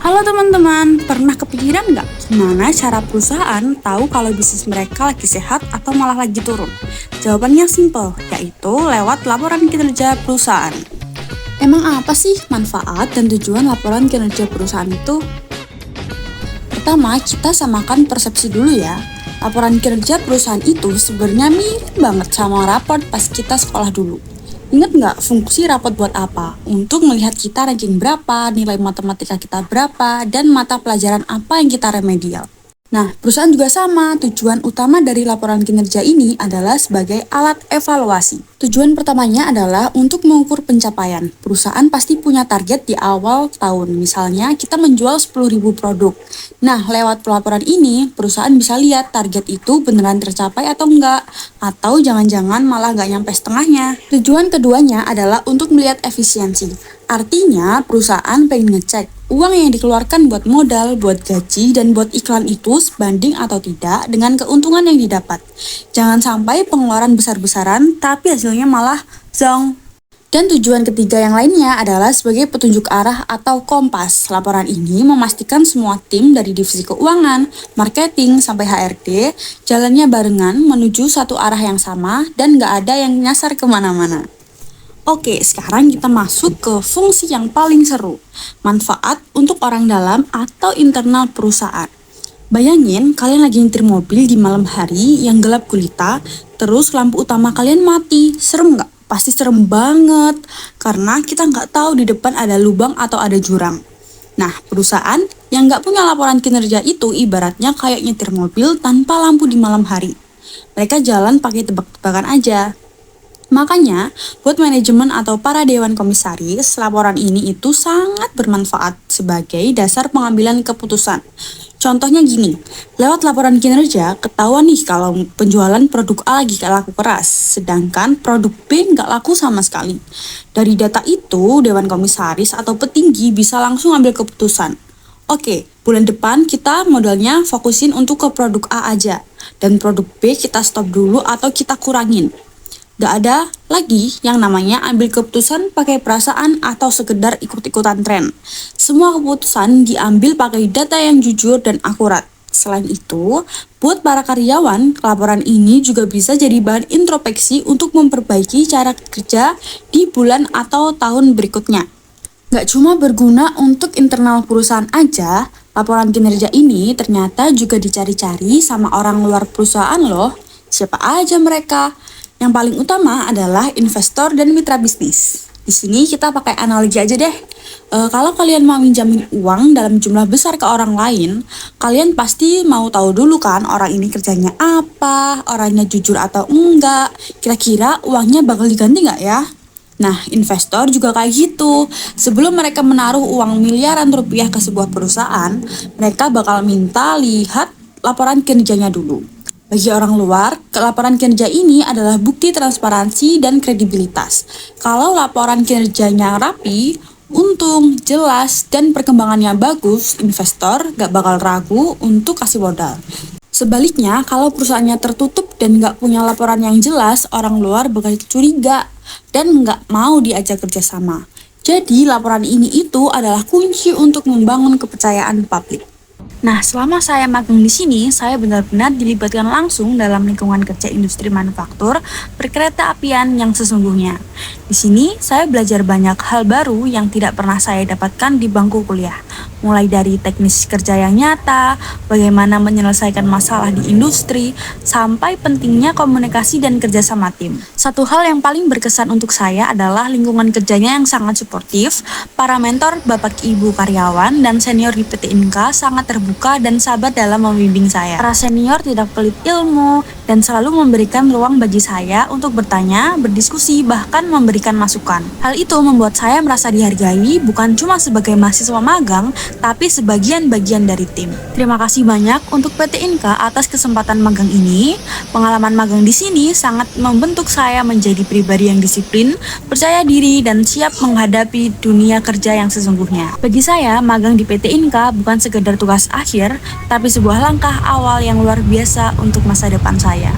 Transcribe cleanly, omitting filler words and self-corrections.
Halo teman-teman, pernah kepikiran nggak gimana cara perusahaan tahu kalau bisnis mereka lagi sehat atau malah lagi turun? Jawabannya simple, yaitu lewat laporan kinerja perusahaan. Emang apa sih manfaat dan tujuan laporan kinerja perusahaan itu? Pertama, kita samakan persepsi dulu ya. Laporan kinerja perusahaan itu sebenarnya mirip banget sama raport pas kita sekolah dulu. Ingat nggak fungsi rapot buat apa? Untuk melihat kita ranking berapa, nilai matematika kita berapa, dan mata pelajaran apa yang kita remedial. Nah, perusahaan juga sama. Tujuan utama dari laporan kinerja ini adalah sebagai alat evaluasi. Tujuan pertamanya adalah untuk mengukur pencapaian. Perusahaan pasti punya target di awal tahun. Misalnya, kita menjual 10.000 produk. Nah, lewat pelaporan ini, perusahaan bisa lihat target itu beneran tercapai atau enggak. Atau jangan-jangan malah nggak nyampe setengahnya. Tujuan keduanya adalah untuk melihat efisiensi. Artinya, perusahaan pengen ngecek uang yang dikeluarkan buat modal, buat gaji, dan buat iklan itu sebanding atau tidak dengan keuntungan yang didapat. Jangan sampai pengeluaran besar-besaran, tapi hasilnya malah zong. Dan tujuan ketiga yang lainnya adalah sebagai petunjuk arah atau kompas. Laporan ini memastikan semua tim dari divisi keuangan, marketing, sampai HRD jalannya barengan menuju satu arah yang sama dan nggak ada yang nyasar kemana-mana. Oke, sekarang kita masuk ke fungsi yang paling seru, manfaat untuk orang dalam atau internal perusahaan. Bayangin kalian lagi nyetir mobil di malam hari yang gelap gulita, terus lampu utama kalian mati, serem nggak? Pasti serem banget, karena kita nggak tahu di depan ada lubang atau ada jurang. Nah, perusahaan yang nggak punya laporan kinerja itu ibaratnya kayak nyetir mobil tanpa lampu di malam hari. Mereka jalan pakai tebak-tebakan aja. Makanya, buat manajemen atau para dewan komisaris, laporan ini itu sangat bermanfaat sebagai dasar pengambilan keputusan. Contohnya gini, lewat laporan kinerja, ketahuan nih kalau penjualan produk A lagi laku keras, sedangkan produk B nggak laku sama sekali. Dari data itu, dewan komisaris atau petinggi bisa langsung ambil keputusan. Oke, bulan depan kita modalnya fokusin untuk ke produk A aja, dan produk B kita stop dulu atau kita kurangin. Gak ada lagi yang namanya ambil keputusan pakai perasaan atau sekedar ikut-ikutan tren. Semua keputusan diambil pakai data yang jujur dan akurat. Selain itu, buat para karyawan, laporan ini juga bisa jadi bahan introspeksi untuk memperbaiki cara kerja di bulan atau tahun berikutnya. Gak cuma berguna untuk internal perusahaan aja, laporan kinerja ini ternyata juga dicari-cari sama orang luar perusahaan loh. Siapa aja mereka? Yang paling utama adalah investor dan mitra bisnis. Di sini kita pakai analogi aja deh. Kalau kalian mau minjamin uang dalam jumlah besar ke orang lain, kalian pasti mau tahu dulu kan orang ini kerjanya apa, orangnya jujur atau enggak, kira-kira uangnya bakal diganti nggak ya? Nah, investor juga kayak gitu. Sebelum mereka menaruh uang miliaran rupiah ke sebuah perusahaan, mereka bakal minta lihat laporan kinerjanya dulu. Bagi orang luar, laporan kinerja ini adalah bukti transparansi dan kredibilitas. Kalau laporan kinerjanya rapi, untung, jelas, dan perkembangannya bagus, investor gak bakal ragu untuk kasih modal. Sebaliknya, kalau perusahaannya tertutup dan gak punya laporan yang jelas, orang luar bakal curiga dan gak mau diajak kerjasama. Jadi, laporan ini itu adalah kunci untuk membangun kepercayaan publik. Nah, selama saya magang di sini, saya benar-benar dilibatkan langsung dalam lingkungan kerja industri manufaktur perkereta apian yang sesungguhnya. Di sini, saya belajar banyak hal baru yang tidak pernah saya dapatkan di bangku kuliah. Mulai dari teknis kerja yang nyata, bagaimana menyelesaikan masalah di industri, sampai pentingnya komunikasi dan kerja sama tim. Satu hal yang paling berkesan untuk saya adalah lingkungan kerjanya yang sangat suportif, para mentor, bapak ibu karyawan, dan senior di PT Inka sangat terbuka dan sabar dalam membimbing saya. Para senior tidak pelit ilmu dan selalu memberikan ruang bagi saya untuk bertanya, berdiskusi, bahkan memberikan masukan. Hal itu membuat saya merasa dihargai bukan cuma sebagai mahasiswa magang, tapi sebagian bagian dari tim. Terima kasih banyak untuk PT Inka atas kesempatan magang ini. Pengalaman magang di sini sangat membentuk saya menjadi pribadi yang disiplin, percaya diri, dan siap menghadapi dunia kerja yang sesungguhnya. Bagi saya, magang di PT Inka bukan sekedar tugas akhir, tapi sebuah langkah awal yang luar biasa untuk masa depan saya.